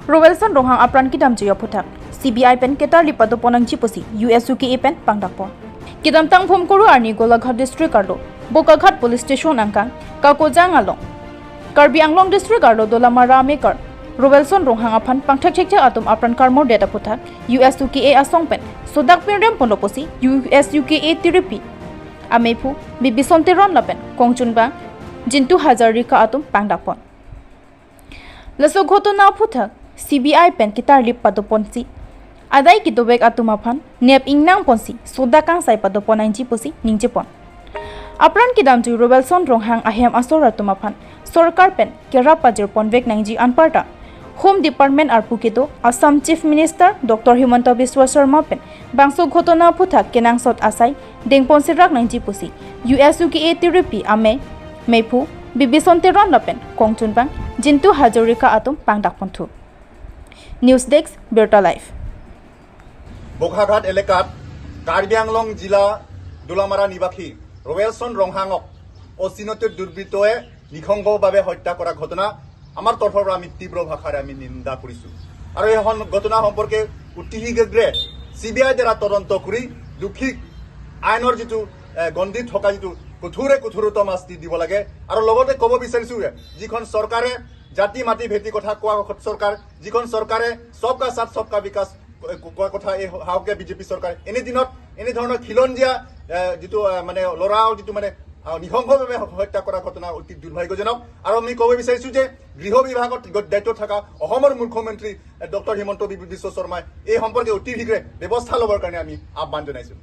Rovelson Ronghang apran kidam juya putak. CBI pen ketar lipado ponang cipusi USUKE pen pangdakpon. Kidam tang phom koru arni Golaghat district arlo Bokaghat police station angkang Kakojang along. Karbi Anglong district arlo Dolamara Maker. Rovelson Ronghang apan pangthak thek atom apran karmor data putak USUKE asong pen sodak pinrem pondoposi USUKE tiripi. Amepu bibisonte ron lapen kongchunba Jintu Hazarika atom pangdakpon. Laso ghotona putak CBI pen kitar lip padoponsi adai kitobek atumaphan nep ingnang ponsi sodakang sai padoponainji posi ningjepon apran kidam ju Rovelson Ronghang ahem asora tumaphan sarkar pen kera pajir ponvek nangji anparta Home Department arpuketo Assam Chief Minister Dr. Himanta Biswa Sharma pen bangso ghotona puthak kenang sot asai dengpon sirak nangji posi USUKE tiripi ame mepu bibisonte ron lapen kongchunbang Jintu Hazarika atom pangdakponthu News Desk Berta Live Bokaghat এলেকাত কাৰ্বি আংলং জিলা দোলামাৰা নিবাসী ৰৱেলছন ৰংহাঙক অচিনতে দুৰ্বৃত্তয়ে নিখংগভাৱে হত্যা কৰা ঘটনা আমাৰ তৰফৰ পৰা আমি তীব্ৰ ভাষাৰে আমি নিন্দা কৰিছো আৰু এই ঘটনা সম্পৰ্কে অতি শীঘ্ৰে CBI দ্বাৰা তদন্ত কৰি দুখিক আইনৰ যিটো গণ্ডিত থকা যিটো কঠোৰতম শাস্তি দিব লাগে আৰু লগতে ক'ব বিচাৰিছো যিখন চৰকাৰে জাতি মাটি ভেটি কথা কোৱা চৰকাৰ যিখন চৰকাৰে সবকা সাথ সবকা বিকাশ কোৱা কথা এই হাউকে বিজেপি চৰকাৰ এনে দিনত এনে ধৰণৰ খিলঞ্জীয়া যিটো মানে লৰাও যিটো মানে নিহংগভাৱে হত্যা কৰা ঘটনা অতি দুৰ্ভাগ্যজনক আৰু আমি ক'ব বিচাৰিছো যে গৃহ বিভাগত দায়িত্ব থকা অসমৰ মুখ্যমন্ত্ৰী ডক্টৰ হিমন্ত বিশ্ব শৰ্মাই এই সম্পৰ্কে অতি শীঘ্ৰে ব্যৱস্থা ল'বৰ কাৰণে আমি আহ্বান জনাইছো